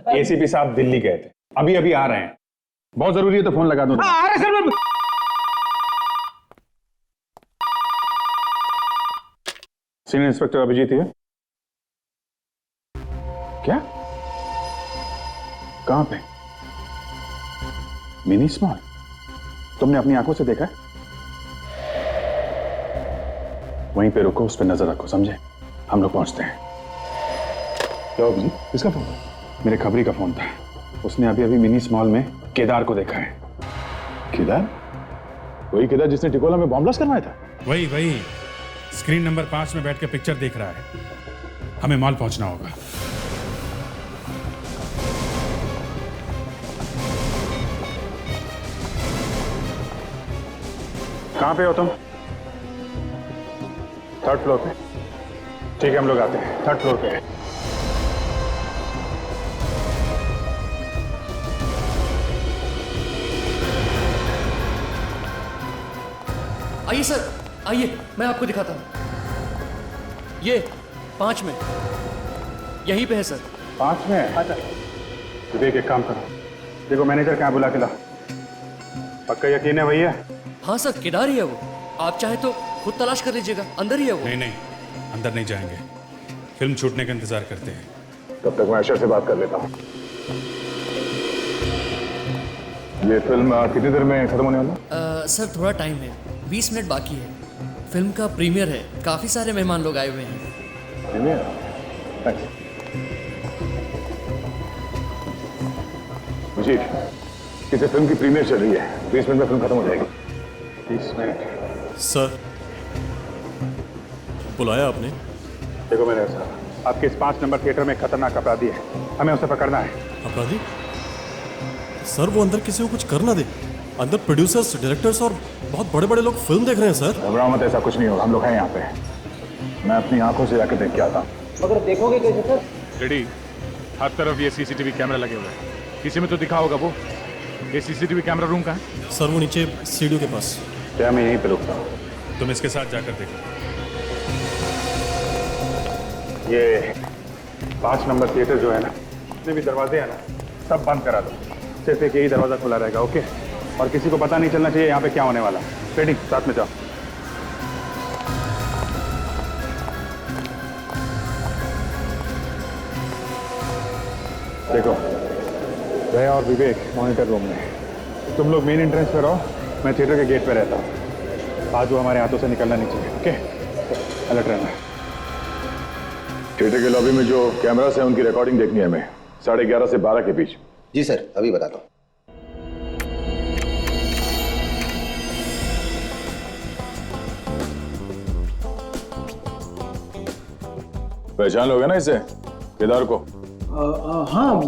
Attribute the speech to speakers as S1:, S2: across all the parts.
S1: ACP साहब दिल्ली गए थे, अभी अभी आ रहे हैं। बहुत जरूरी है तो फोन लगा दो।
S2: आ रहे सर।
S1: सीनियर इंस्पेक्टर अभिजीत है। क्या? कहां पे? Mini small? तुमने अपनी आंखों से देखा है? वहीं पे रुको, उस पर नजर रखो, समझे? हम लोग पहुंचते हैं। क्या अभिजीत, किसका फोन? मेरे खबरी का फोन था। उसने अभी अभी मिनी स्मॉल में केदार को देखा है। केदार? वही केदार जिसने टिकोला में बॉम्ब ब्लास्ट करवाया था?
S3: वही स्क्रीन नंबर 5 में बैठ के पिक्चर देख रहा है। हमें मॉल पहुंचना होगा।
S1: कहां पे हो तुम? 3rd फ्लोर पे। ठीक है, हम लोग आते हैं। 3rd फ्लोर पे है।
S4: आइए सर, आइए, मैं आपको दिखाता हूं। ये 5 में, यहीं पे है सर।
S1: 5 में? अच्छा। विवेक, एक काम करो, देखो मैनेजर कहाँ बुला के ला। पक्का यकीन है भैया?
S4: हाँ सर, केदार ही है वो। आप चाहे तो खुद तलाश कर लीजिएगा, अंदर ही है वो।
S3: नहीं, अंदर नहीं जाएंगे। फिल्म छूटने का इंतजार करते हैं।
S1: तब तक मैं अशर से बात कर लेता हूँ। ये फिल्म कितनी देर में खत्म होने वाला?
S4: सर थोड़ा टाइम है, 20 मिनट बाकी है। फिल्म का प्रीमियर है, काफी सारे मेहमान लोग आए हुए हैं।
S1: प्रीमियर? जी, किसी फिल्म की प्रीमियर चल रही है, 20 मिनट में फिल्म खत्म हो जाएगी। 20 मिनट?
S5: सर, बुलाया आपने?
S1: देखो मेरे साहब, आपके इस 5 नंबर थिएटर में खतरनाक अपराधी है, हमें उसे पकड़ना है।
S5: अपराधी? सर वो अंदर किसी को कुछ कर ना दे। अंदर प्रोड्यूसर्स, डायरेक्टर्स और बहुत बड़े बड़े लोग फिल्म देख रहे हैं सर।
S1: घबराओ मत, ऐसा कुछ नहीं होगा, हम लोग हैं यहाँ पे। मैं अपनी आंखों से जाकर देख के आता हूँ।
S2: मगर देखोगे कैसे सर?
S1: रेडी, हर तरफ ये सीसीटीवी कैमरा लगे हुए हैं। किसी में तो दिखा होगा वो। ये सीसीटीवी कैमरा रूम का है?
S5: सर वो नीचे सीढ़ियों के पास।
S1: क्या मैं यहीं पे रुकता हूँ?
S3: तुम इसके साथ जाकर देखो।
S1: ये 5 नंबर थिएटर जो है ना, जितने भी दरवाजे हैं ना, सब बंद करा दो। सिर्फ एक यही दरवाजा खुला रहेगा, ओके? और किसी को पता नहीं चलना चाहिए यहाँ पे क्या होने वाला। रेडी, साथ में जाओ। देखो, जया और विवेक मॉनिटर रूम में। तुम लोग मेन एंट्रेंस पे रहो, मैं थिएटर के गेट पे रहता हूँ। आज वो हमारे हाथों से निकलना नहीं चाहिए, ओके? अलर्ट रहना। थिएटर के लॉबी में जो कैमरास हैं उनकी रिकॉर्डिंग देखनी है हमें, 11:30 से 12 के बीच।
S6: जी सर, अभी बताता हूँ।
S1: पहचान लोगे ना इसे, केदार को?
S2: हाँ,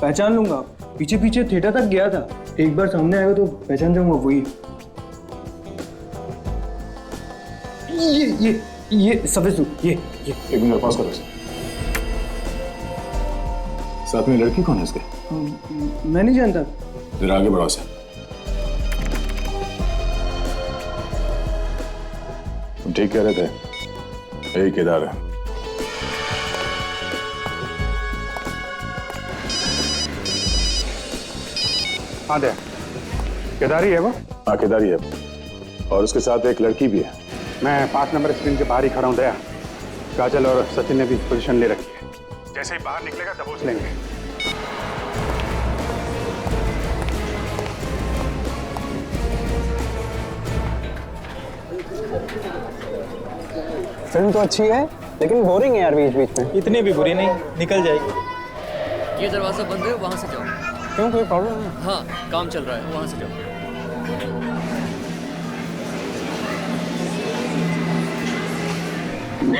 S2: पहचान लूंगा। पीछे पीछे थिएटर तक गया था। एक बार सामने आएगा तो पहचान जाऊंगा, वही। ये सफेद सूट, ये
S1: एक मिनट पास करो। साथ में लड़की कौन है इसके?
S2: मैं नहीं जानता।
S1: जरा आगे बढ़ाओ से। तुम ठीक कह रहे थे, यही केदार है। हाँ दे, केदार ही है वो? हाँ केदार ही है, और उसके साथ एक लड़की भी है। मैं 5 नंबर स्क्रीन के बाहर ही खड़ा हूँ दया। काजल और सचिन ने भी पोजीशन ले रखी है। जैसे ही बाहर निकलेगा दबोच लेंगे।
S2: फिल्म तो अच्छी है, लेकिन बोरिंग है यार बीच बीच में।
S7: इतनी भी बुरी नहीं, निकल जाएगी।
S4: ये दरवाजा बंद है, वहां से जाओ।
S2: क्यों, कोई प्रॉब्लम है?
S4: हाँ, काम चल रहा है, वहां से जाओ।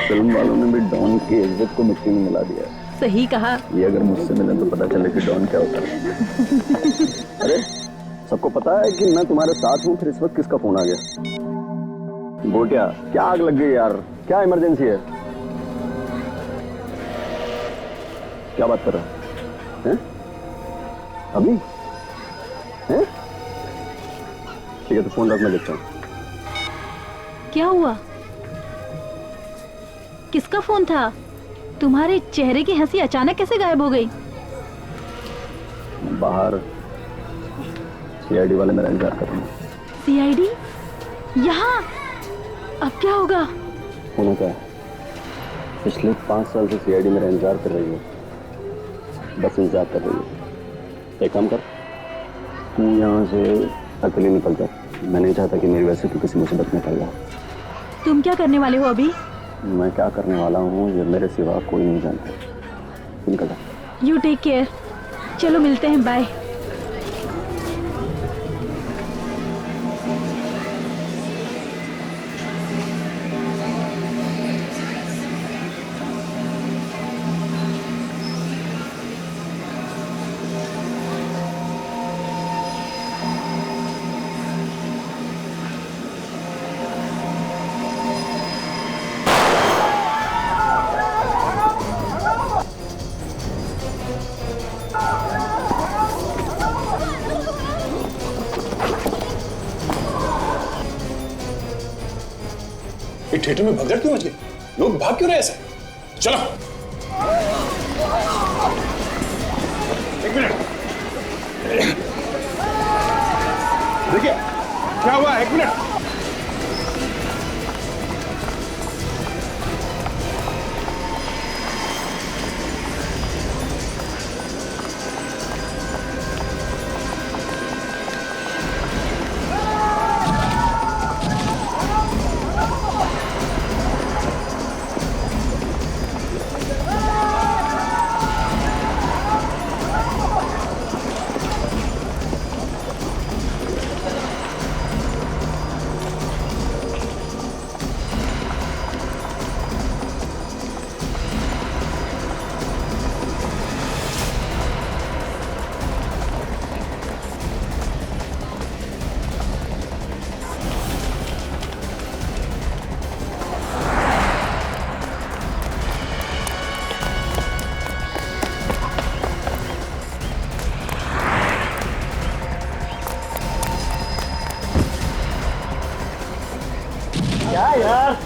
S8: फिल्म वालों ने भी डॉन की इज्जत को मिट्टी में मिला दिया।
S9: सही कहा।
S8: ये अगर मुझसे मिले तो पता चले कि डॉन क्या होता है। अरे सबको पता है कि मैं तुम्हारे साथ हूँ, फिर इस वक्त किसका फोन आ गया? गोटिया, क्या आग लग गई यार? क्या इमरजेंसी है? क्या बात कर रहा है? अभी हैं? ठीक है, तो फोन रख, मैं देखता हूँ।
S9: क्या हुआ? किसका फोन था? तुम्हारे चेहरे की हंसी अचानक कैसे गायब हो गई?
S8: बाहर सीआईडी वाले मेरा इंतजार कर रहे हैं।
S9: सीआईडी? यहाँ? अब क्या होगा?
S8: होना क्या है? पिछले 5 साल से सीआईडी मेरा इंतजार कर रही है, बस इंतजार कर रही है। एक काम कर, तू यहाँ से अकेले निकल जा। मैं नहीं चाहता कि मेरी वजह से तू किसी मुसीबत में पड़ जाए।
S9: तुम क्या करने वाले हो अभी?
S8: मैं क्या करने वाला हूँ ये मेरे सिवा कोई नहीं जानता। निकल जा।
S9: You take care. चलो मिलते हैं, बाय।
S1: ये थिएटर में भगदड़ क्यों मच गई? लोग भाग क्यों रहे ऐसे? चलो। एक मिनट। देखिए क्या हुआ, एक मिनट।
S8: क्या यार?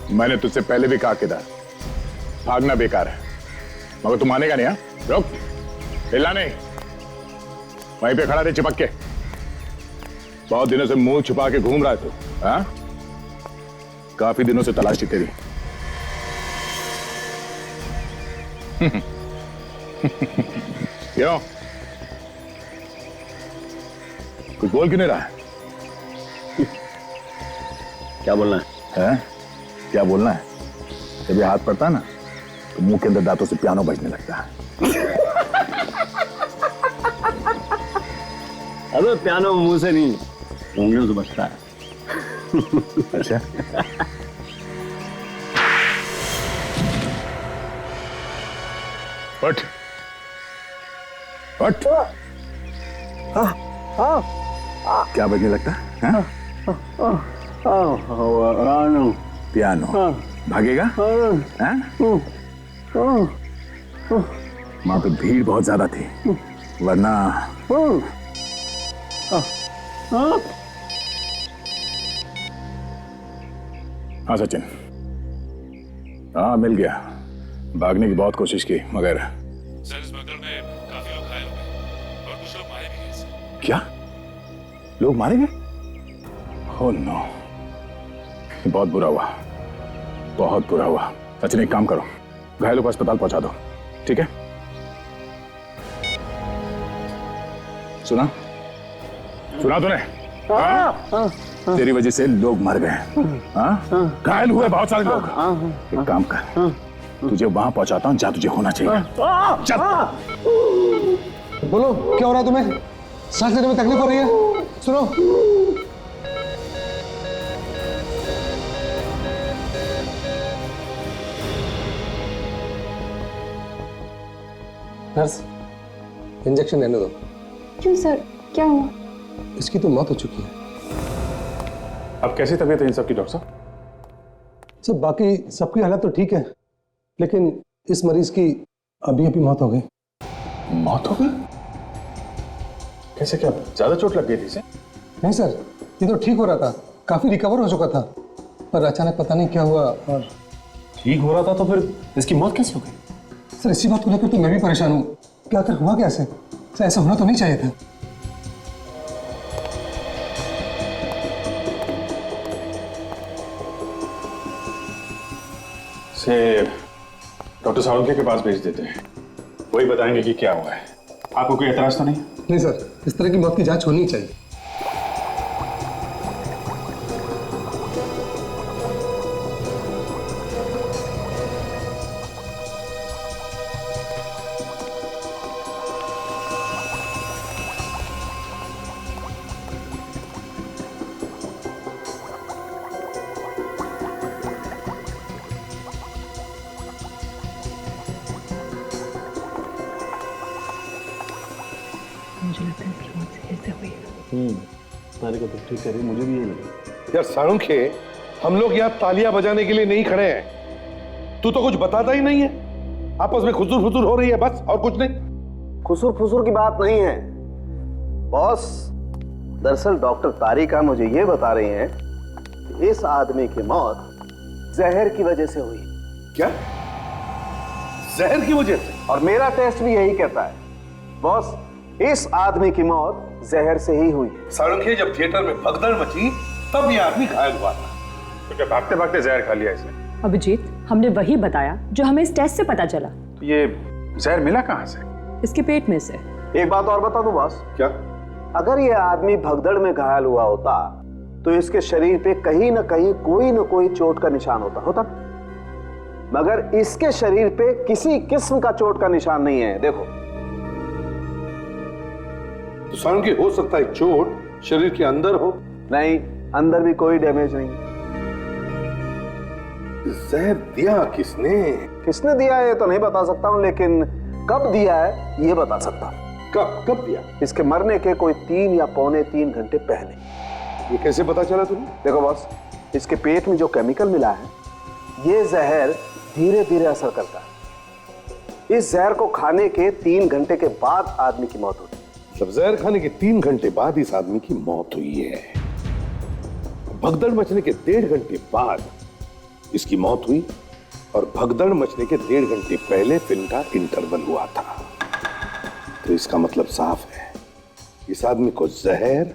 S1: मैंने तुझसे पहले भी कहा केदार, भागना बेकार है, मगर तू मानेगा नहीं। हाँ, रुक, हिलना नहीं, वहीं पे खड़ा रहे चिपक के। बहुत दिनों से मुंह छुपा के घूम रहा है तू। हाँ, काफी दिनों से तलाश थी तेरी। क्यों, कुछ बोल क्यों नहीं रहा है?
S8: क्या बोलना है?
S1: क्या बोलना है? जब ये हाथ पड़ता है ना तो मुंह के अंदर दांतों से पियानो बजने लगता है।
S8: अबे पियानो मुंह से नहीं, उंगलियों से बजता है।
S1: अच्छा, उठ उठ। क्या बजने लगता है? पियानो भागेगा? वहां पे भीड़ बहुत ज्यादा थी, वरना हाँ सचिन, हाँ मिल गया। भागने की बहुत कोशिश की मगर
S3: सर इस बगल में काफी लोग घायल हो गए और कुछ लोग मारे भी गए सर।
S1: क्या लोग मारे गए? ओह नो, बहुत बुरा हुआ, बहुत बुरा हुआ। सचिन एक काम करो, घायलों को अस्पताल पहुंचा दो, ठीक है? सुना सुना तूने? तेरी वजह से लोग मर गए, घायल हुए बहुत सारे लोग। एक काम कर, तुझे वहां पहुंचाता हूं, जा तुझे होना चाहिए। चल।
S6: बोलो क्या हो रहा है तुम्हें? सांस लेने में तकलीफ हो रही है? सुनो, नर्स इंजेक्शन देने दो।
S10: क्यों सर, क्या हुआ?
S6: इसकी तो मौत हो चुकी है।
S1: अब कैसी तबीयत है इन सबकी डॉक्टर साहब?
S6: सब बाकी सबकी हालत तो ठीक है, लेकिन इस मरीज की अभी अभी मौत हो गई।
S1: मौत हो गई? कैसे, क्या ज्यादा चोट लग गई थी इसे?
S6: नहीं सर, ये तो ठीक हो रहा था, काफी रिकवर हो चुका था, पर अचानक पता नहीं क्या हुआ और
S1: ठीक हो रहा था तो फिर इसकी मौत कैसे हो गई?
S6: सर इसी बात को लेकर तो मैं भी परेशान हूँ कि आखिर हुआ कैसे? सर ऐसा होना तो नहीं चाहिए था।
S1: से डॉक्टर सालुंखे के पास भेज देते हैं, वही बताएंगे कि क्या हुआ है। आपको कोई एतराज तो नहीं?
S6: नहीं सर, इस तरह की मौत की जांच होनी चाहिए।
S1: तारे को तो ठीक करिए, मुझे भी यही लगा।
S11: यार सालुंखे, हम लोग यहाँ तालियां बजाने के लिए नहीं खड़े हैं। तू तो कुछ बताता ही नहीं है, आपस में खुसुर फुसुर हो रही है बस, और कुछ नहीं।
S8: खुसुर फुसुर की बात नहीं है बॉस। दरअसल डॉक्टर तारिका मुझे ये बता रही हैं कि इस आदमी की मौत जहर की वजह से हुई।
S11: क्या? जहर की वजह से?
S8: और मेरा टेस्ट भी यही कहता है बॉस, इस आदमी की मौत जहर से ही हुई है।
S11: सालुंखे, जब थिएटर में भगदड़ मची तब ये आदमी घायल हुआ था।
S1: तो क्या भागते भागते जहर खा लिया इसने?
S10: अभिजीत, हमने वही बताया जो हमें इस टेस्ट से पता चला।
S1: तो ये जहर मिला कहाँ से?
S10: इसके पेट में से।
S8: एक बात और बता दूं बॉस।
S11: क्या?
S8: अगर ये आदमी भगदड़ में घायल हुआ होता तो इसके शरीर पे कहीं ना कहीं कोई ना कोई चोट का निशान होता, मगर इसके शरीर पे किसी किस्म का चोट का निशान नहीं है। देखो
S11: तो सालुंखे, हो सकता है चोट शरीर के अंदर हो।
S8: नहीं, अंदर भी कोई डैमेज नहीं।
S11: जहर दिया किसने?
S8: किसने दिया है तो नहीं बता सकता हूं, लेकिन कब दिया है ये बता सकता हूं।
S11: कब दिया?
S8: इसके मरने के कोई 3 या पौने 3 घंटे पहले।
S11: ये कैसे पता चला तुम्हें?
S8: देखो बॉस, इसके पेट में जो केमिकल मिला है, ये जहर धीरे धीरे असर करता है। इस जहर को खाने के 3 घंटे के बाद आदमी की मौत होती है।
S11: जब जहर खाने के 3 घंटे बाद इस आदमी की मौत हुई है, भगदड़ मचने के 1.5 घंटे बाद इसकी मौत हुई, और भगदड़ मचने के 1.5 घंटे पहले फिल्म का इंटरवल हुआ था। तो इसका मतलब साफ है, इस आदमी को जहर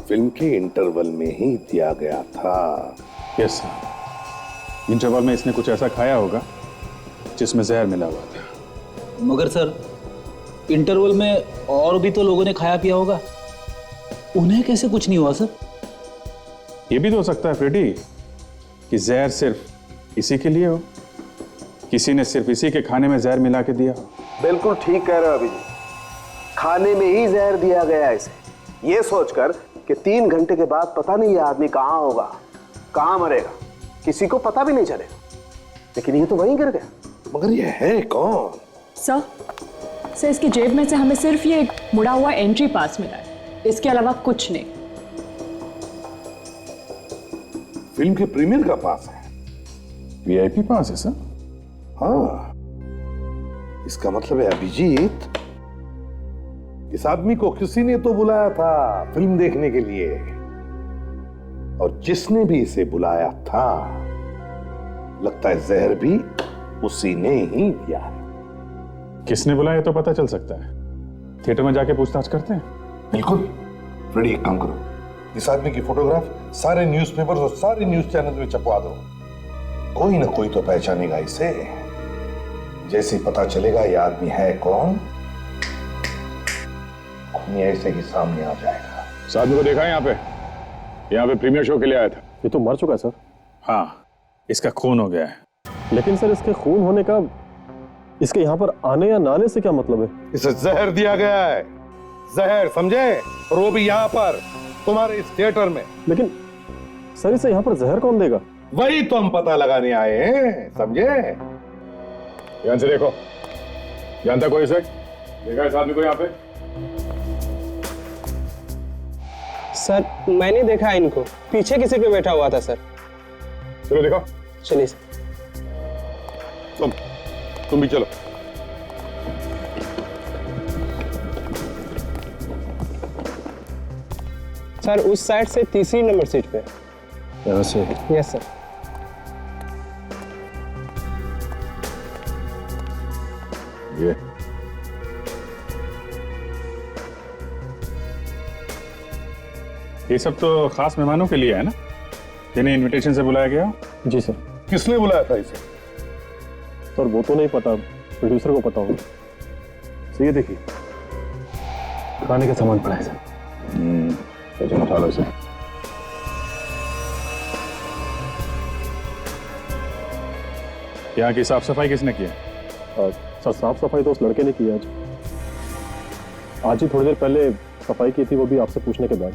S11: फिल्म के इंटरवल में ही दिया गया था।
S1: यस सर, इंटरवल में इसने कुछ ऐसा खाया होगा जिसमें जहर मिला हुआ था।
S7: मगर सर, इंटरवल में और भी तो लोगों ने खाया पिया होगा, उन्हें कैसे कुछ नहीं हुआ सर?
S1: ये भी तो हो सकता है फ्रेडी कि जहर सिर्फ इसी के लिए हो, किसी ने सिर्फ इसी के खाने में जहर मिला के दिया हो।
S8: बिल्कुल ठीक कह रहे हो अभिजीत, खाने में ही जहर दिया गया है इसे, ये सोचकर कि 3 घंटे के बाद पता नहीं ये आदमी कहां होगा, कहां मरेगा, किसी को पता भी नहीं चलेगा। लेकिन ये तो वहीं गिर गया।
S11: मगर ये है कौन?
S10: सर इसकी जेब में से हमें सिर्फ ये एक मुड़ा हुआ एंट्री पास मिला है, इसके अलावा कुछ नहीं।
S11: फिल्म के प्रीमियर का पास है।
S1: वीआईपी पास है सर?
S11: हाँ, इसका मतलब है अभिजीत, इस आदमी को किसी ने तो बुलाया था फिल्म देखने के लिए, और जिसने भी इसे बुलाया था लगता है जहर भी उसी ने ही दिया है।
S1: किसने बुलाया तो पता चल सकता है, थिएटर में जाके पूछताछ करते हैं।
S11: बिल्कुल। फ्रेडी, एक काम करो, इस आदमी की फोटोग्राफ सारे न्यूज़पेपर्स और सारे न्यूज चैनल में छपवा दो, कोई ना कोई तो पहचानेगा इसे। जैसे ही पता चलेगा ये आदमी है कौन, ये ऐसे ही सामने आ जाएगा।
S1: इस आदमी को देखा है यहाँ पे प्रीमियर शो के लिए आया था।
S5: ये तो मर चुका है सर।
S1: हाँ, इसका खून हो गया है।
S5: लेकिन सर इसके खून होने का इसके यहाँ पर आने या ना आने से क्या मतलब है?
S11: इसे जहर दिया गया है, जहर, समझे? और वो भी यहाँ पर तुम्हारे इस थिएटर में।
S5: लेकिन सर इसे यहाँ पर जहर कौन देगा?
S11: वही तो हम पता लगाने आए हैं, समझे?
S1: ध्यान से देखो, जानता कोई इसे? देखा इस आदमी को यहाँ पे?
S2: सर मैंने देखा इनको, पीछे किसी पे बैठा हुआ था सर।
S1: चलो देखो।
S2: चलिए सर।
S11: तुम भी चलो।
S2: सर उस साइड से तीसरी नंबर सीट पे।
S1: यहाँ से?
S2: Yes sir.
S1: ये सब तो खास मेहमानों के लिए है ना, जिन्हें इनविटेशन से बुलाया गया?
S5: जी सर।
S11: किसने बुलाया था इसे?
S5: सर वो तो नहीं पता, प्रोड्यूसर को पता होगा।
S1: तो ये देखिए,
S6: खाने का सामान पड़ा है सर।
S1: चलो उठा लो इसे। यहाँ की साफ सफाई किसने की है?
S5: सर साफ सफाई तो उस लड़के ने की आज ही थोड़ी देर पहले सफाई की थी, वो भी आपसे पूछने के बाद।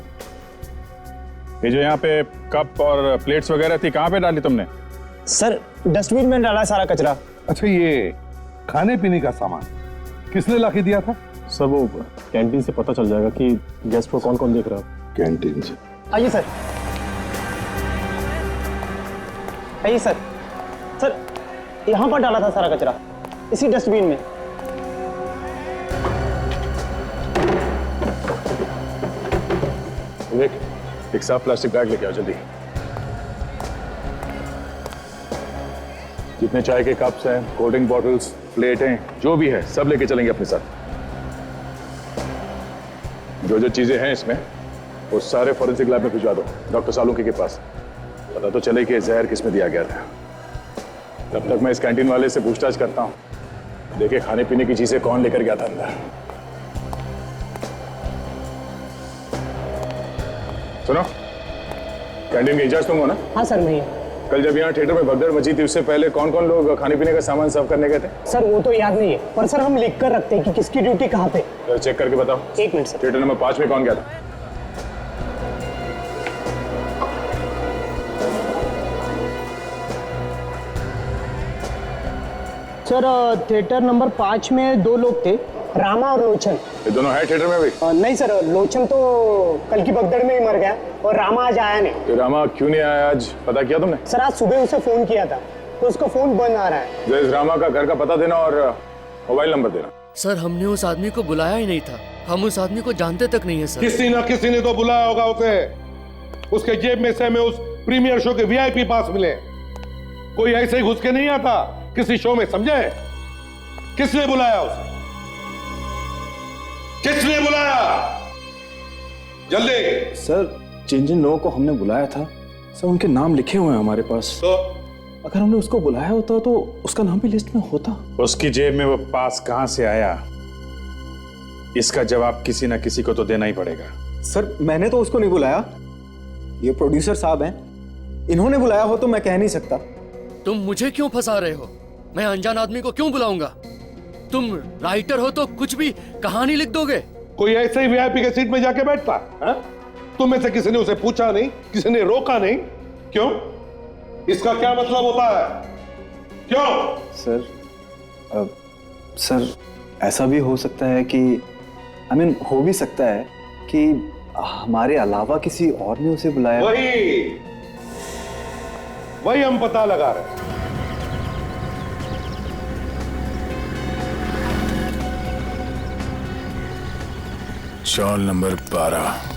S1: ये जो यहाँ पे कप और प्लेट्स वगैरह थी, कहाँ पे डाली तुमने?
S2: सर डस्टबिन में डाला सारा कचरा।
S11: अच्छा, ये खाने पीने का सामान किसने लाके दिया था?
S5: सर वो कैंटीन से पता चल जाएगा कि गेस्ट को कौन कौन देख रहा है।
S11: कैंटीन से?
S2: आइए सर, आइए सर। सर यहाँ पर डाला था सारा कचरा, इसी डस्टबिन में।
S1: विवेक, एक साफ प्लास्टिक बैग लेके आओ जल्दी। जितने चाय के कप्स हैं, कोल्ड ड्रिंक बॉटल्स, प्लेटें, जो भी है सब लेके चलेंगे अपने साथ। जो जो चीजें हैं इसमें वो सारे फॉरेंसिक लैब में भिजवा दो, डॉक्टर सालुंकी के पास। पता तो चले कि जहर किसमें दिया गया था। तब तक मैं इस कैंटीन वाले से पूछताछ करता हूँ, देखे खाने पीने की चीजें कौन लेकर गया था अंदर। सुनो, कैंटीन के इंचार्ज तुम हो ना?
S2: हाँ सर मैं।
S1: कल जब यहाँ थिएटर में भगदड़ मची थी, उससे पहले कौन कौन लोग खाने पीने का सामान सर्व करने गए थे?
S2: सर वो तो याद नहीं है, पर सर हम लिख कर रखते हैं कि किसकी ड्यूटी कहाँ पे।
S1: तो चेक करके बताओ।
S2: एक मिनट सर।
S1: थिएटर नंबर 5 में कौन गया था?
S2: सर थिएटर नंबर 5 में 2 लोग थे, रामा और लोचन।
S1: ये दोनों है थिएटर में भी?
S2: नहीं सर, लोचन तो कल की भगदड़ में ही मर गया और रामा आज आया नहीं।
S1: तो रामा क्यों नहीं आया आज, पता किया तुमने?
S2: सर आज सुबह उसे फोन किया था तो उसका फोन बंद आ रहा है।
S1: जय रामा का घर का पता देना और मोबाइल नंबर देना।
S4: सर हमने उस आदमी को बुलाया ही नहीं था, हम उस आदमी को जानते तक नहीं है सर।
S11: किसी ना किसी ने तो बुलाया होगा उसे। उसके जेब में से हमें उस प्रीमियर शो के वीआईपी पास मिले। कोई ऐसे ही घुस के नहीं आता किसी शो में, समझे? किसने बुलाया उसे? किसने बुलाया? जल्दी।
S1: सर जिन जिन लोगों को हमने बुलाया था सर, उनके नाम लिखे हुए हैं हमारे पास।
S11: तो
S1: अगर हमने उसको बुलाया होता तो उसका नाम भी लिस्ट में होता। उसकी जेब में वो पास कहां से आया, इसका जवाब किसी ना किसी को तो देना ही पड़ेगा।
S2: सर मैंने तो उसको नहीं बुलाया, ये प्रोड्यूसर साहब हैं, इन्होंने बुलाया हो तो मैं कह नहीं सकता।
S4: तुम मुझे क्यों फंसा रहे हो? मैं अनजान आदमी को क्यों बुलाऊंगा? तुम राइटर हो तो कुछ भी कहानी लिख दोगे।
S11: कोई ऐसे ही वीआईपी के सीट में जाके बैठता है? तुम में से किसी ने उसे पूछा नहीं, किसी ने रोका नहीं, क्यों? इसका क्या मतलब होता है? क्यों?
S1: सर अब
S2: सर ऐसा भी हो सकता है कि हो भी सकता है कि हमारे अलावा किसी और ने उसे बुलाया।
S11: वही हम पता लगा रहे हैं।
S12: चौल नंबर 12।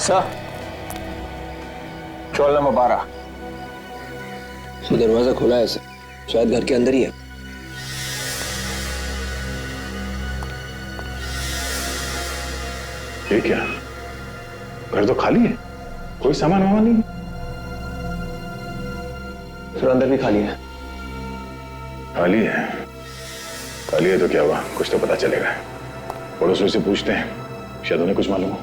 S8: सर, चौल नंबर 12।
S13: दरवाजा खुला है सर, शायद घर के अंदर ही है।
S1: ये क्या, घर तो खाली है, कोई सामान वामान नहीं।
S8: सर अंदर भी खाली है।
S1: खाली है? खाली है तो क्या हुआ, कुछ तो पता चलेगा। पड़ोसियों से पूछते हैं, शायद उन्हें कुछ मालूम हो।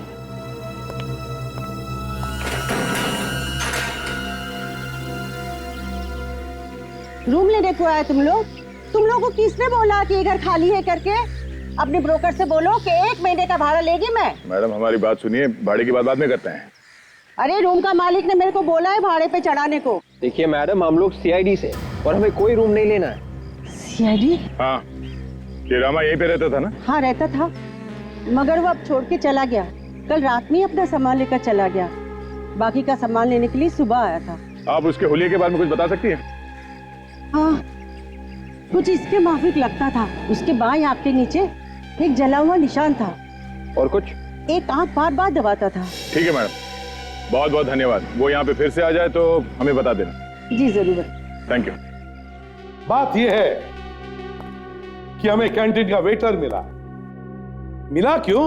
S14: रूम लेने को आए तुम लोग? तुम लोगों को किसने बोला कि ये घर खाली है करके? अपने ब्रोकर से बोलो कि 1 महीने का भाड़ा लेगी मैं।
S1: मैडम हमारी बात सुनिए, भाड़े की बात बाद में करते हैं।
S14: अरे रूम का मालिक ने मेरे को बोला है भाड़े पे चढ़ाने को।
S8: देखिए मैडम, हम लोग सीआईडी से और हमें कोई रूम नहीं लेना है।
S14: सीआईडी?
S1: हाँ, ये रामा यहीं पे रहता था ना?
S14: हाँ रहता था, मगर वो अब छोड़ के चला गया। कल रात में ही अपना सामान लेकर चला गया। बाकी का सामान लेने के लिए सुबह आया था।
S1: आप उसके हुलिये के बारे में कुछ बता सकती हैं?
S14: हाँ, कुछ इसके माफिक लगता था। उसके बाएं आंख के नीचे एक जला हुआ निशान था।
S8: और कुछ?
S14: एक आंख बार बार दबाता था।
S1: ठीक है मैडम, बहुत बहुत धन्यवाद। वो यहाँ पे फिर से आ जाए तो हमें बता देना।
S14: जी जरूर।
S1: Thank you.
S11: बात यह है कि हमें कैंटीन का वेटर मिला क्यों?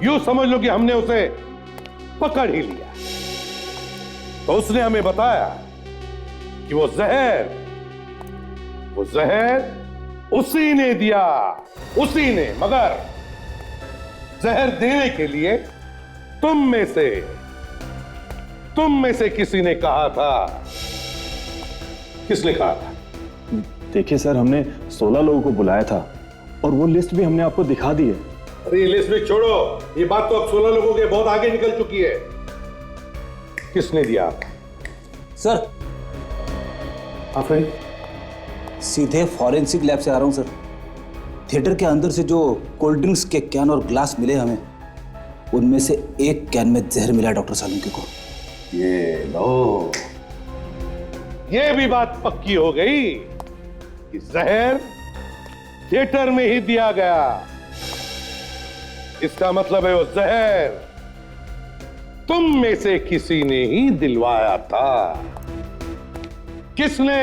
S11: यूं समझ लो कि हमने उसे पकड़ ही लिया। तो उसने हमें बताया कि वो जहर उसी ने दिया, उसी ने। मगर जहर देने के लिए तुम में से किसी ने कहा था। किसने कहा था?
S2: देखिए सर, हमने 16 लोगों को बुलाया था और वो लिस्ट भी हमने आपको दिखा दी है।
S11: अरे लिस्ट में छोड़ो, ये बात तो अब 16 लोगों के बहुत आगे निकल चुकी है। किसने दिया?
S7: सर
S11: आप
S7: सीधे फॉरेंसिक लैब से आ रहा हूं सर। थिएटर के अंदर से जो कोल्ड ड्रिंक्स के कैन और ग्लास मिले हमें, उनमें से एक कैन में जहर मिला डॉक्टर सालुंके को।
S11: ये लो, ये भी बात पक्की हो गई कि जहर थिएटर में ही दिया गया। इसका मतलब है वो जहर तुम में से किसी ने ही दिलवाया था। किसने?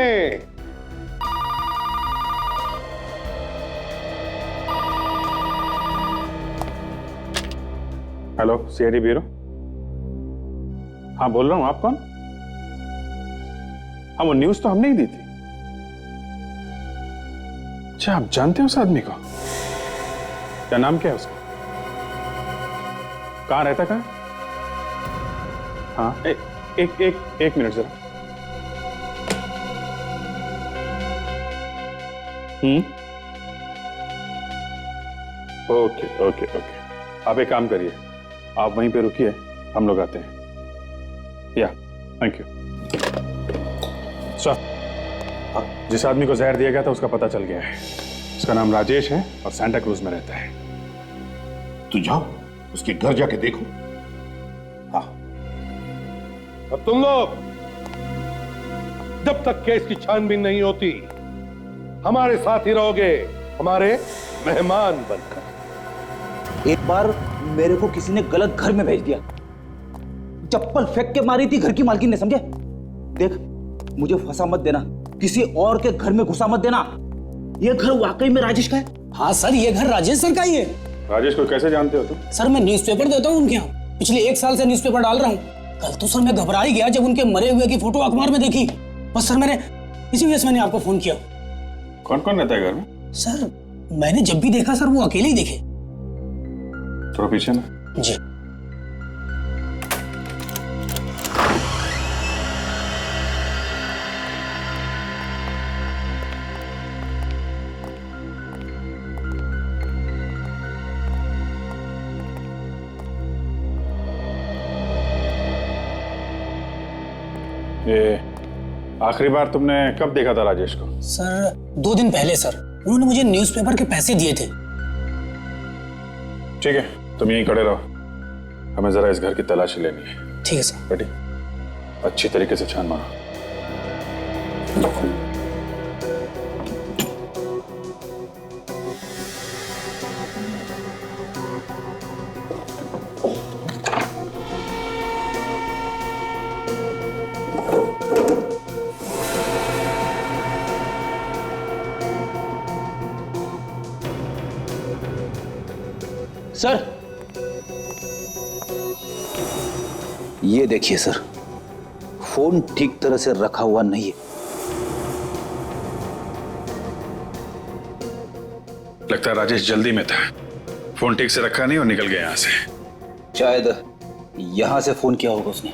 S1: Hello, CID bureau. हाँ बोल रहा हूं, आप कौन? हाँ, वो न्यूज तो हमने ही दी थी। अच्छा, आप जानते हो उस आदमी को? क्या नाम क्या है उसका? कहां रहता? कहां? हाँ, एक मिनट जरा। ओके ओके ओके, आप एक काम करिए, आप वहीं पे रुकिए, हम लोग आते हैं। या, थैंक यू सर। जिस आदमी को जहर दिया गया था उसका पता चल गया है। उसका नाम राजेश है और सांता क्रूज में रहता है।
S11: तू जाओ, उसके घर जाके देखो। हाँ, अब तुम लोग जब तक केस की छानबीन नहीं होती हमारे साथ ही रहोगे, हमारे मेहमान बनकर।
S7: एक बार मेरे को किसी ने गलत घर में भेज दिया, चप्पल फेंक के मारी थी घर की मालकिन ने, समझे? देख, मुझे फंसा मत देना, किसी और के घर में घुसा मत देना। ये घर वाकई में राजेश का है?
S15: हाँ सर, ये घर राजेश सर का ही है।
S1: राजेश को कैसे जानते हो तुम?
S15: सर मैं न्यूज़पेपर देता हूँ उनके यहाँ, पिछले 1 साल से न्यूज़पेपर डाल रहा हूँ। कल तो सर मैं घबरा ही गया जब उनके मरे हुए की फोटो अखबार में देखी। बस सर मैंने इसी वजह से मैंने आपको फोन किया।
S1: कौन कौन रहता है घर में?
S15: सर मैंने जब भी देखा सर वो अकेले ही देखे।
S1: थोड़ा पीछे ना।
S15: जी।
S1: ये आखिरी बार तुमने कब देखा था राजेश को?
S15: सर 2 दिन पहले सर, उन्होंने मुझे न्यूज़पेपर के पैसे दिए थे।
S1: ठीक है, तुम यहीं खड़े रहो, हमें जरा इस घर की तलाशी लेनी है।
S15: ठीक है सर।
S1: रेडी? अच्छी तरीके से छान मारो।
S7: सर, ये देखिए सर, फोन ठीक तरह से रखा हुआ नहीं है।
S1: लगता है राजेश जल्दी में था, फोन ठीक से रखा नहीं और निकल गया यहाँ से।
S7: शायद यहां से फोन किया होगा उसने।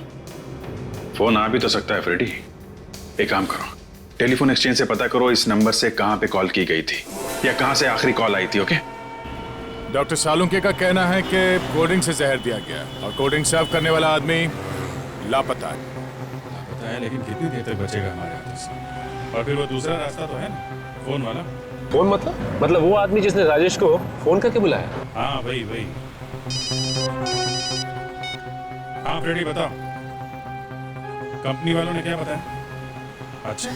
S1: फोन आ भी तो सकता है फ्रेडी। एक काम करो, टेलीफोन एक्सचेंज से पता करो इस नंबर से कहां पे कॉल की गई थी या कहां से आखिरी कॉल आई थी। ओके?
S12: डॉक्टर सालुंके का कहना है कि कोल्ड से जहर दिया गया और कोल्ड ड्रिंक सर्व करने वाला आदमी लापता है।
S3: लापता है, लेकिन कितनी देर तक बचेगा हमारे हाथों से? और फिर वो दूसरा रास्ता तो है ना, फोन वाला।
S16: फोन मतलब वो आदमी जिसने राजेश को फोन करके बुलाया?
S3: हाँ वही। हाँ फ्रेडी बताओ, कंपनी वालों ने क्या बताया? अच्छा,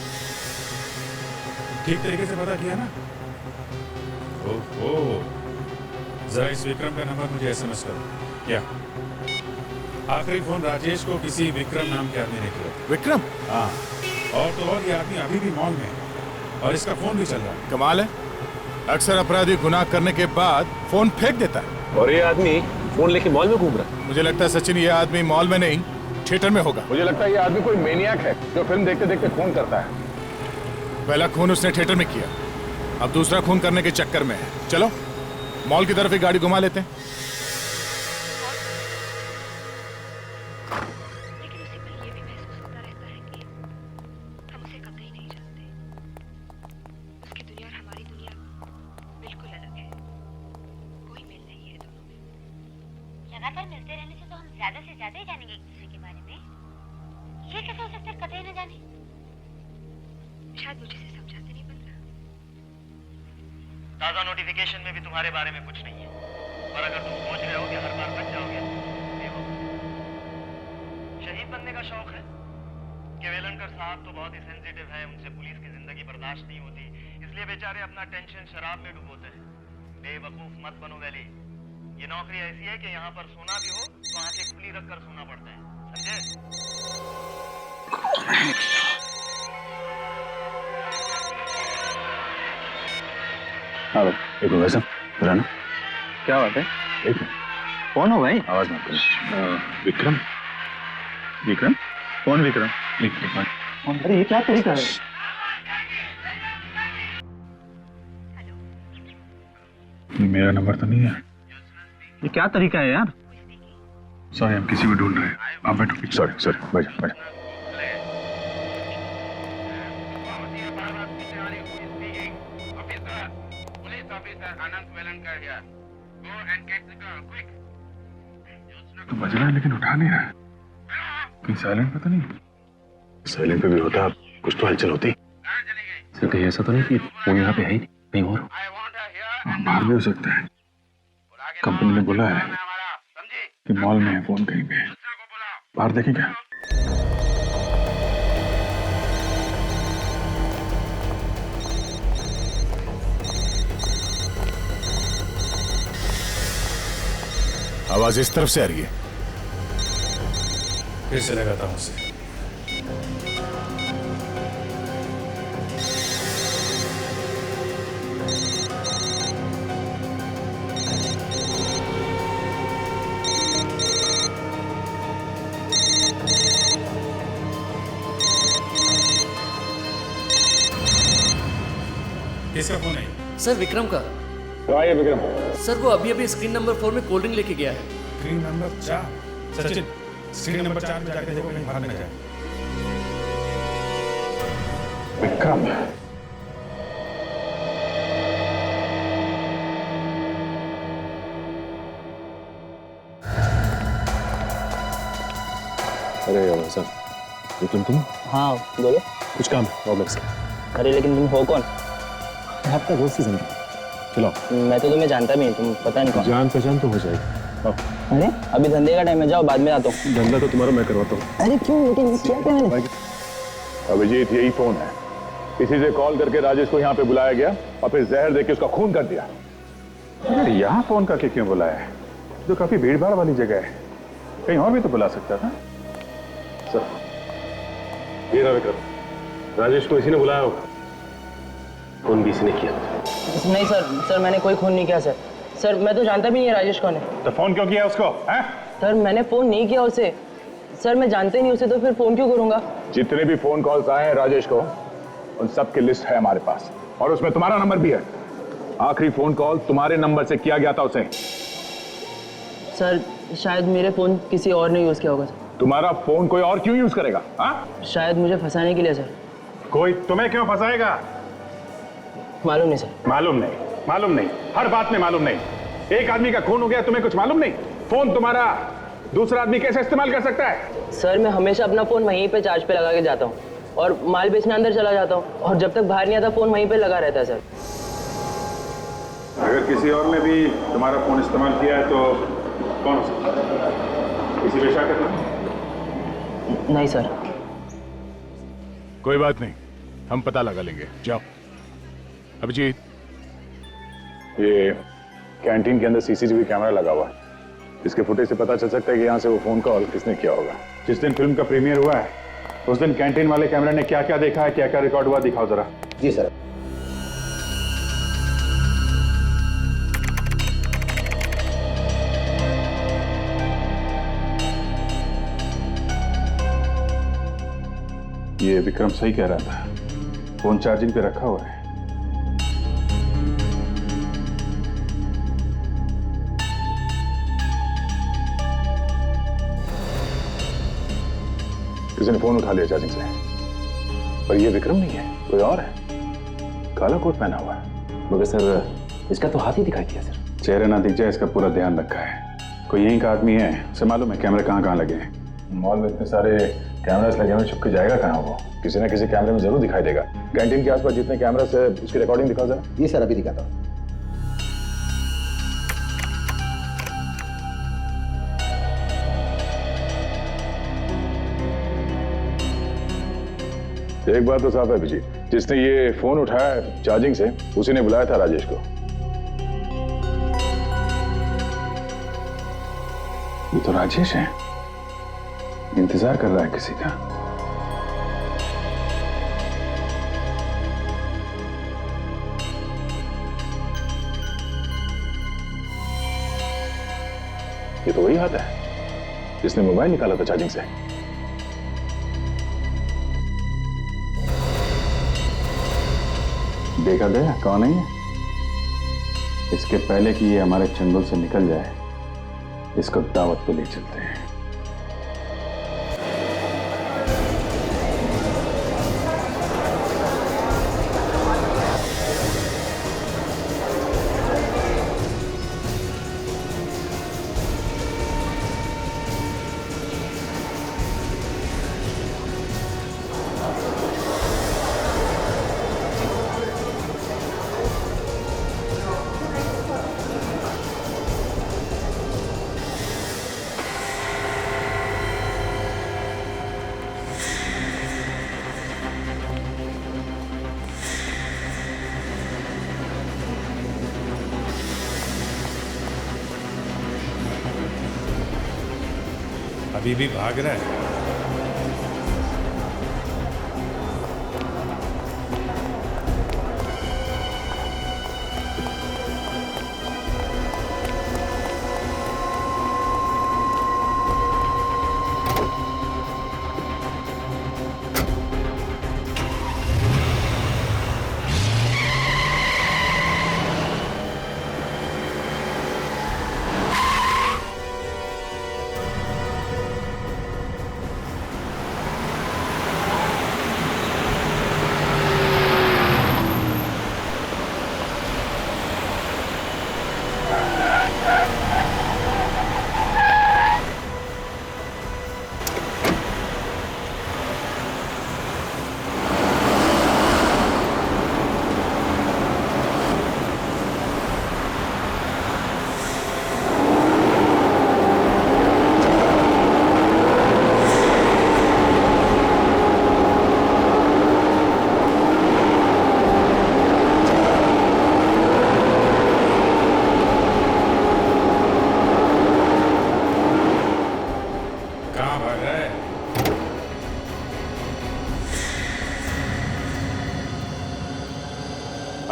S3: ठीक तरीके से पता किया ना? ओहो, जरा इस विक्रम का नंबर मुझे एसएमएस करो। क्या आखिरी फोन राजेश को किसी विक्रम नाम के आदमी ने किया?
S12: विक्रम?
S3: हाँ, और तो और ये आदमी अभी भी मॉल में है और इसका फोन भी चल रहा है।
S12: कमाल है, अक्सर अपराधी गुनाह करने के बाद फोन फेंक देता है
S16: और ये आदमी फोन लेके मॉल में घूम रहा है।
S12: मुझे लगता है सचिन, ये आदमी मॉल में नहीं थिएटर में होगा।
S11: मुझे लगता है ये आदमी कोई मेनियाक है जो फिल्म देखते देखते खून करता है।
S12: पहला खून उसने थिएटर में किया, अब दूसरा खून करने के चक्कर में है। चलो मॉल की तरफ एक गाड़ी घुमा लेते हैं।
S17: लेकिन उसी पर ये भी महसूस होता रहता है कि हम उसे कतई नहीं जानते। उसकी दुनिया और हमारी दुनिया बिल्कुल अलग है, कोई मेल नहीं है दोनों में। लगातार मिलते रहने से तो हम ज्यादा से ज्यादा ही जानेंगे एक दूसरे के बारे में। ये कैसे हो सकता है कतई न जाने? शायद मुझे से समझाते नहीं बन रहा।
S18: ताज़ा नोटिफिकेशन में भी तुम्हारे बारे में कुछ नहीं है, और अगर तुम सोच रहे हो कि हर बार बच जाओगे, देखो शहीद बनने का शौक है कि वेलनकर साहब तो बहुत ही सेंसिटिव है, उनसे पुलिस की जिंदगी बर्दाश्त नहीं होती, इसलिए बेचारे अपना टेंशन शराब में डुबोते हैं। बेवकूफ मत बनो वैली, ये नौकरी ऐसी है कि यहाँ पर सोना भी हो तो आंखें खुली रखकर सोना पड़ता है, समझे?
S1: हेलो, एक मिनट वैसा ना,
S8: क्या बात है?
S1: एक मिनट,
S8: कौन हो भाई?
S1: आवाज मत करो। विक्रम? विक्रम? कौन विक्रम?
S8: अरे ये क्या तरीका है?
S1: मेरा नंबर तो नहीं है।
S8: ये क्या तरीका है यार?
S1: सॉरी, हम किसी को ढूंढ रहे हैं। आप बैठो। सॉरी, बैठो। तो बज रहा है लेकिन उठा नहीं रहा है। कहीं साइलेंट पे तो नहीं? साइलेंट पे भी होता कुछ तो हलचल होती।
S16: सर कहीं ऐसा तो नहीं कि फोन यहाँ पे है ही नहीं, कहीं और हो?
S1: बाहर भी हो सकता है। कंपनी ने बोला है कि मॉल में है फोन, कहीं पे बाहर देखें क्या?
S12: आवाज इस तरफ से आ रही है।
S3: फिर से लगाता हूँ उसे। किसका फोन है?
S4: सर विक्रम का।
S1: तो आइए विक्रम।
S4: सर वो अभी स्क्रीन नंबर 4 में कोल्ड ड्रिंक लेके गया है।
S3: Screen number 4? Sachin, screen number 4 में जाके देखो कहीं बाहर न जाए।
S1: विक्रम?
S16: अरे साहब,
S1: लेकिन तुम
S13: हाँ बोलो।
S1: कुछ काम है रॉब्लेक्स का।
S13: अरे लेकिन तुम हो कौन?
S1: आपका दोस्त ही समझो। चलो
S13: मैं तो तुम्हें जानता भी नहीं, तुम पता नहीं कौन।
S1: जान पहचान तो हो जाएगी। आओ।
S13: अरे अभी धंधे का टाइम है, जाओ बाद में आता हूँ।
S1: धंधा तो तुम्हारा मैं करवाता हूँ।
S13: अरे क्यों, लेकिन क्या क्या मैंने?
S8: अभिजीत यही फोन है, इसी से कॉल करके राजेश को यहाँ पे बुलाया गया और फिर जहर देके उसका खून कर दिया।
S1: यार यहाँ फोन करके क्यों बुलाया है? जो काफी भीड़ भाड़ वाली जगह है, कहीं और भी तो बुला सकता था।
S8: सर ये ना विक्रम, राजेश को इसी ने बुलाया होगा।
S1: फोन भी इसी ने किया।
S13: नहीं सर मैंने कोई खून नहीं किया सर। सर मैं तो जानता भी नहीं है राजेश कौन है।
S1: तो फोन क्यों किया उसको? हैं?
S13: सर मैंने फोन नहीं किया उसे। सर मैं जानते नहीं उसे, तो फिर फोन क्यों करूंगा?
S8: जितने भी फोन कॉल्स आए हैं राजेश को, उन सब की लिस्ट है हमारे पास और उसमें तुम्हारा नंबर भी है। आखिरी फोन कॉल तुम्हारे नंबर से किया गया था उसे।
S13: सर शायद मेरे फोन किसी और ने यूज किया होगा सर।
S8: तुम्हारा फोन कोई और क्यों यूज करेगा?
S13: शायद मुझे फंसाने के लिए सर।
S1: कोई तुम्हें क्यों फंसाएगा?
S13: मालूम नहीं सर।
S1: मालूम नहीं, हर बात में मालूम नहीं। एक आदमी का खून हो गया, तुम्हें कुछ मालूम नहीं? फोन तुम्हारा दूसरा आदमी कैसे इस्तेमाल कर सकता है?
S13: सर मैं हमेशा अपना फोन वहीं पे चार्ज पे लगा के जाता हूँ और माल बेचने अंदर चला जाता हूँ, और जब तक बाहर नहीं आता फोन वहीं पे लगा रहता है सर।
S1: अगर किसी और ने भी तुम्हारा फोन इस्तेमाल किया है तो कौन हो सकता है? किसी पे शक है?
S13: नहीं सर।
S12: कोई बात नहीं, हम पता लगा लेंगे। जाओ। अभिजीत,
S8: ये कैंटीन के अंदर सीसीटीवी कैमरा लगा हुआ है, इसके फुटेज से पता चल सकता है कि यहाँ से वो फोन कॉल किसने किया होगा।
S1: जिस दिन फिल्म का प्रीमियर हुआ है उस दिन कैंटीन वाले कैमरे ने क्या क्या देखा है, क्या क्या रिकॉर्ड हुआ, दिखाओ जरा।
S13: जी सर।
S1: ये विक्रम सही कह रहा था, फोन चार्जिंग पे रखा हुआ है।
S8: किसी ने फोन उठा लिया चार्जिंग से, पर ये विक्रम नहीं है, कोई और है। काला कोट पहना हुआ है।
S16: मगर सर इसका तो हाथ ही दिखाई दिया सर।
S1: चेहरे ना दिख जाए इसका पूरा ध्यान रखा है। कोई यहीं का आदमी है, उसे मालूम है कैमरे कहाँ कहाँ लगे हैं।
S8: मॉल में इतने सारे कैमरास लगे हुए, छुप के जाएगा कहाँ वो? किसी ना किसी कैमरे में जरूर दिखाई देगा। कैंटीन के आसपास जितने कैमरास है उसकी रिकॉर्डिंग दिखाओ जरा।
S13: जी सर अभी दिखाता हूँ।
S8: एक बात तो साफ है अभिजीत, जिसने ये फोन उठाया चार्जिंग से उसी ने बुलाया था राजेश को।
S1: ये तो राजेश है, इंतजार कर रहा है किसी का।
S8: ये तो वही हाथ है जिसने मोबाइल निकाला था चार्जिंग से।
S1: देखा गया कौन है ये? इसके पहले कि ये हमारे चंगुल से निकल जाए, इसको दावत पे ले चलते हैं।
S3: अभी भी भाग रहा है।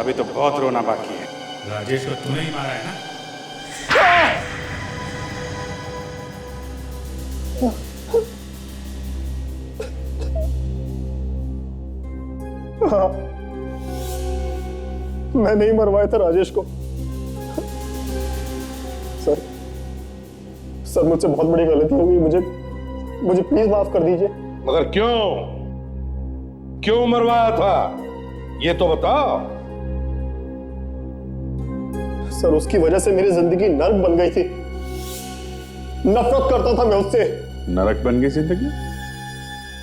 S1: अभी तो बहुत रोना बाकी है।
S3: राजेश को तूने ही मारा है ना?
S19: हाँ, मैं नहीं मरवाया था राजेश को। सर मुझसे बहुत बड़ी गलती हो गई, मुझे प्लीज माफ कर दीजिए।
S11: मगर क्यों मरवाया था ये तो बताओ।
S19: सर उसकी वजह से मेरी जिंदगी नरक बन गई थी। नफरत करता था मैं उससे।
S1: नरक बन गई जिंदगी?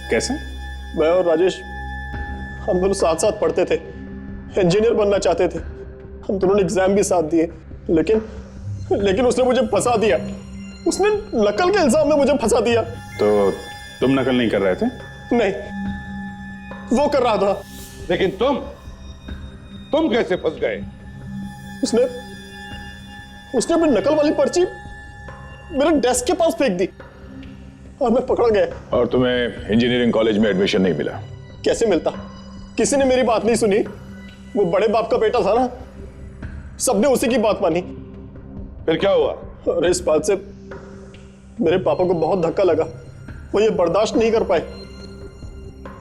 S1: कैसे?
S19: मैं और राजेश हम दोनों साथ साथ पढ़ते थे, इंजीनियर बनना चाहते थे। हम दोनों ने एग्जाम भी साथ दिए, लेकिन उसने मुझे फंसा दिया। उसने नकल के इल्जाम में मुझे फंसा दिया।
S1: तो तुम नकल नहीं कर रहे थे?
S19: नहीं, वो कर रहा था।
S11: लेकिन तुम कैसे फंस गए?
S19: उसने अपनी नकल वाली पर्ची मेरे डेस्क के पास फेंक दी और मैं पकड़ा गया।
S12: और तुम्हें इंजीनियरिंग कॉलेज में एडमिशन नहीं मिला?
S19: कैसे मिलता? किसी ने मेरी बात नहीं सुनी। वो बड़े बाप का बेटा था ना, सबने उसी की बात मानी।
S11: फिर क्या हुआ?
S19: और इस बात से मेरे पापा को बहुत धक्का लगा। वो ये बर्दाश्त नहीं कर पाए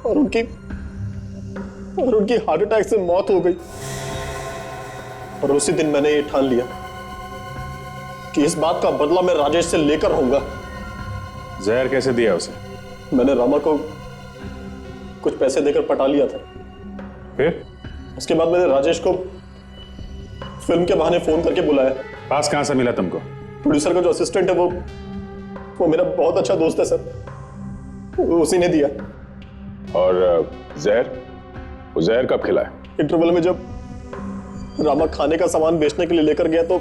S19: और उनकी हार्ट अटैक से मौत हो गई। और उसी दिन मैंने ये ठान लिया कि इस बात का बदला मैं राजेश से लेकर रहूंगा।
S1: जहर कैसे दिया उसे?
S19: मैंने रामा को कुछ पैसे देकर पटा लिया था।
S1: फिर
S19: उसके बाद मैंने राजेश को फिल्म के बहाने फोन करके बुलाया।
S1: पास कहां से मिला तुमको?
S19: प्रोड्यूसर का जो असिस्टेंट है वो मेरा बहुत अच्छा दोस्त है सर, उसी ने दिया।
S12: और वो जहर कब खिलाया?
S19: इंटरवल में जब रामा खाने का सामान बेचने के लिए लेकर गया तो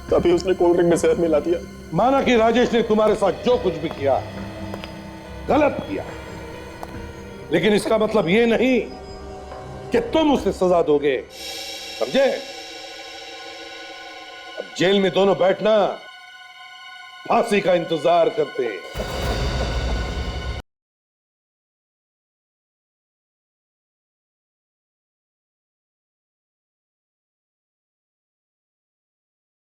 S19: तभी उसने कोल्ड ड्रिंक में जहर मिला दिया।
S11: माना कि राजेश ने तुम्हारे साथ जो कुछ भी किया गलत किया, लेकिन इसका मतलब ये नहीं कि तुम उसे सजा दोगे, समझे? अब जेल में दोनों बैठना फांसी का इंतजार करते हैं।